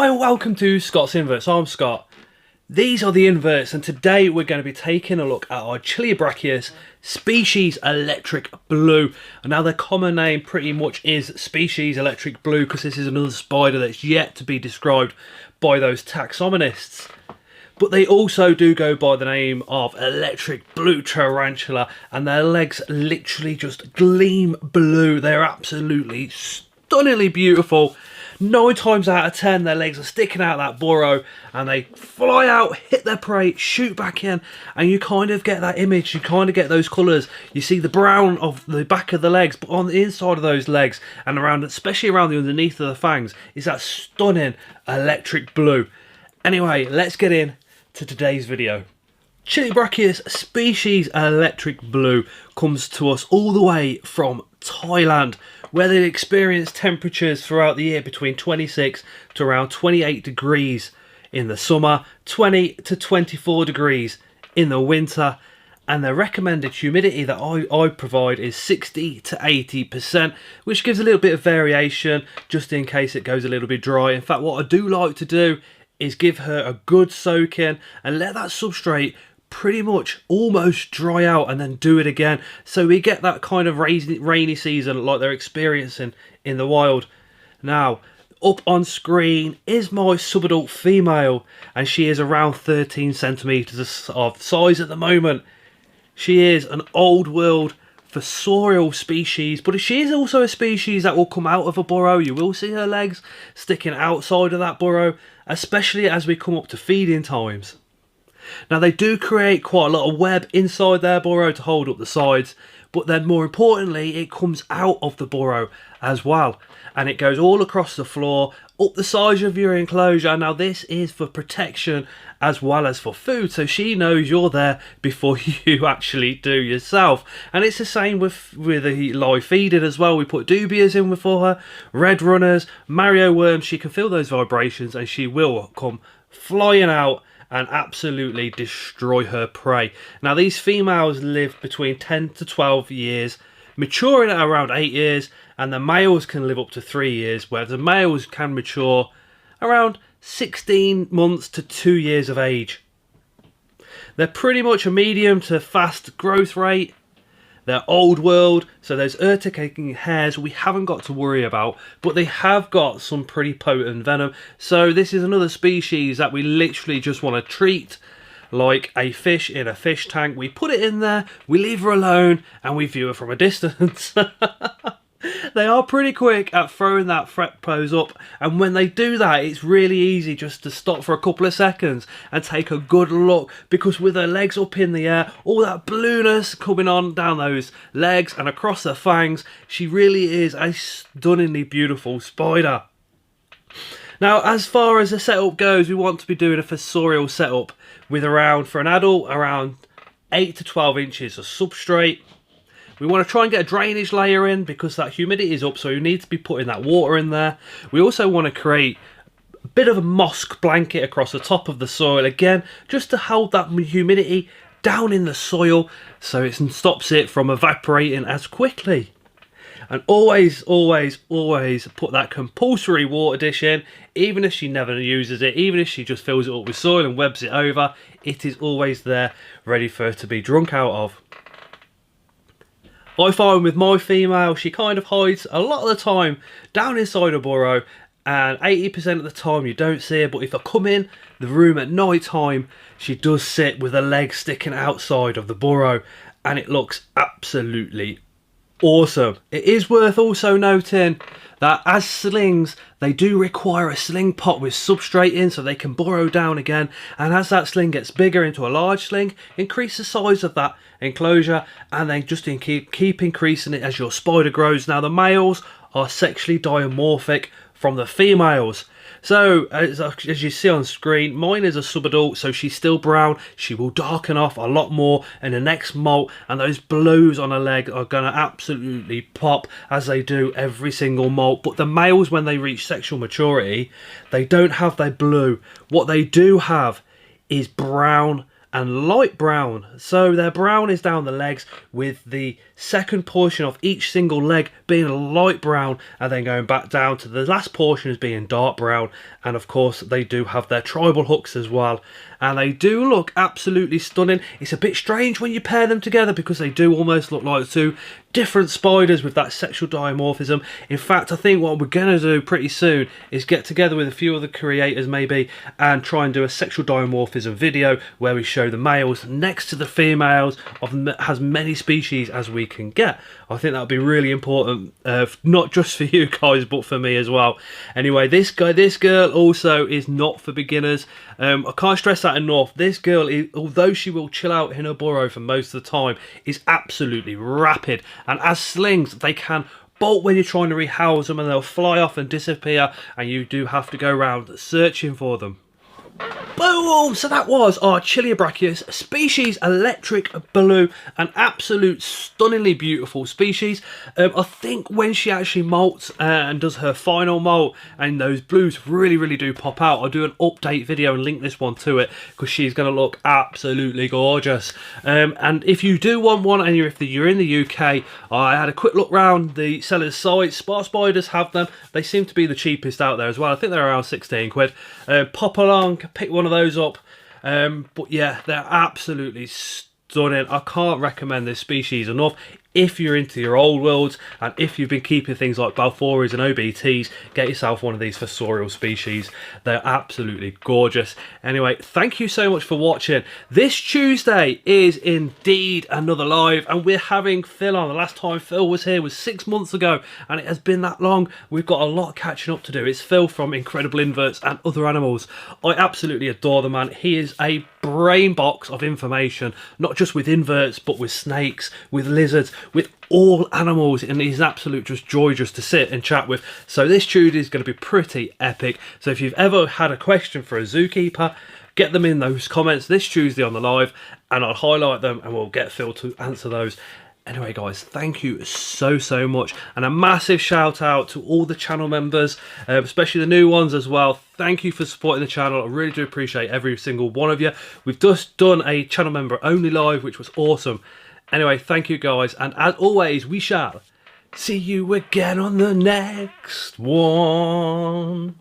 Hi and welcome to Scott's Inverts. I'm Scott. These are the inverts, and today we're going to be taking a look at our Chilobrachys species electric blue. And now their common name pretty much is species electric blue because this is another spider that's yet to be described by those taxonomists. But they also do go by the name of electric blue tarantula, and their legs literally just gleam blue. They're absolutely stunningly beautiful. 9 times out of 10 their legs are sticking out that burrow and they fly out, hit their prey, shoot back in, and you kind of get that image, you kind of get those colours. You see the brown of the back of the legs, but on the inside of those legs and around, especially around the underneath of the fangs, is that stunning electric blue. Anyway, let's get in to today's video. Chilobrachys species electric blue comes to us all the way from Thailand, where they experience temperatures throughout the year between 26 to around 28 degrees in the summer, 20 to 24 degrees in the winter, and the recommended humidity that I provide is 60 to 80%, which gives a little bit of variation just in case it goes a little bit dry. In fact, what I do like to do is give her a good soak in and let that substrate pretty much almost dry out and then do it again, so we get that kind of rainy season like they're experiencing in the wild. Now up on screen is my subadult female, and she is around 13 centimeters of size at the moment. She is an old world fossorial species, but she is also a species that will come out of a burrow. You will see her legs sticking outside of that burrow, especially as we come up to feeding times. Now they do create quite a lot of web inside their burrow to hold up the sides, but then more importantly it comes out of the burrow as well, and it goes all across the floor, up the sides of your enclosure. Now this is for protection as well as for food, so she knows you're there before you actually do yourself. And it's the same with the live feeding as well. We put dubias in for her, red runners, Mario worms. She can feel those vibrations and she will come flying out and absolutely destroy her prey. Now these females live between 10 to 12 years, maturing at around 8 years, and the males can live up to 3 years, whereas the males can mature around 16 months to 2 years of age. They're pretty much a medium to fast growth rate. They're old world, so those urticating hairs we haven't got to worry about, but they have got some pretty potent venom. So this is another species that we literally just want to treat like a fish in a fish tank. We put it in there, we leave her alone, and we view her from a distance. They are pretty quick at throwing that fret pose up, and when they do that it's really easy just to stop for a couple of seconds and take a good look, because with her legs up in the air, all that blueness coming on down those legs and across her fangs, she really is a stunningly beautiful spider. Now as far as the setup goes, we want to be doing a fossorial setup with around, for an adult, around 8 to 12 inches of substrate. We want to try and get a drainage layer in because that humidity is up, so you need to be putting that water in there. We also want to create a bit of a moss blanket across the top of the soil, again, just to hold that humidity down in the soil so it stops it from evaporating as quickly. And always, always, always put that compulsory water dish in, even if she never uses it, even if she just fills it up with soil and webs it over, it is always there, ready for her to be drunk out of. I find with my female, she kind of hides a lot of the time down inside a burrow, and 80% of the time you don't see her, but if I come in the room at night time, she does sit with her legs sticking outside of the burrow, and it looks absolutely awesome. It is worth also noting that as slings, they do require a sling pot with substrate in so they can burrow down again, and as that sling gets bigger into a large sling, increase the size of that enclosure, and then just keep increasing it as your spider grows. Now the males are sexually dimorphic from the females. So as you see on screen, mine is a subadult, so she's still brown. She will darken off a lot more in the next molt, and those blues on her leg are going to absolutely pop as they do every single molt. But the males, when they reach sexual maturity, they don't have their blue. What they do have is brown and light brown. So their brown is down the legs, with the second portion of each single leg being a light brown, and then going back down to the last portion as being dark brown. And of course they do have their tribal hooks as well, and they do look absolutely stunning. It's a bit strange when you pair them together because they do almost look like two different spiders with that sexual dimorphism. In fact, I think what we're going to do pretty soon is get together with a few other creators maybe and try and do a sexual dimorphism video where we show the males next to the females of as many species as we can get. I think that would be really important, not just for you guys but for me as well. Anyway, this girl also is not for beginners. I can't stress that enough. This girl, although she will chill out in her burrow for most of the time, is absolutely rapid, and as slings they can bolt when you're trying to rehouse them, and they'll fly off and disappear, and you do have to go around searching for them. Boom! So that was our Chilobrachys species Electric Blue, an absolute stunningly beautiful species. I think when she actually molts and does her final molt, and those blues really do pop out, I'll do an update video and link this one to it because she's going to look absolutely gorgeous. And if you do want one, and if you're in the UK, I had a quick look round the seller's site. Spot Spiders have them. They seem to be the cheapest out there as well. I think they're around 16 quid. Pop along, pick one of those up. But yeah, they're absolutely stunning. I can't recommend this species enough. If you're into your old worlds, and if you've been keeping things like Balfours and OBTs, get yourself one of these fossorial species. They're absolutely gorgeous. Anyway, thank you so much for watching. This Tuesday is indeed another live, and we're having Phil on. The last time Phil was here was 6 months ago, and it has been that long. We've got a lot catching up to do. It's Phil from Incredible Inverts and Other Animals. I absolutely adore the man. He is a brain box of information, not just with inverts, but with snakes, with lizards, with all animals, and he's an absolute just joy just to sit and chat with. So this Tuesday is going to be pretty epic. So if you've ever had a question for a zookeeper, get them in those comments this Tuesday on the live, and I'll highlight them and we'll get Phil to answer those. Anyway guys, thank you so much, and a massive shout out to all the channel members, especially the new ones as well. Thank you for supporting the channel. I really do appreciate every single one of you. We've just done a channel member only live, which was awesome. Anyway, thank you guys, and as always, we shall see you again on the next one.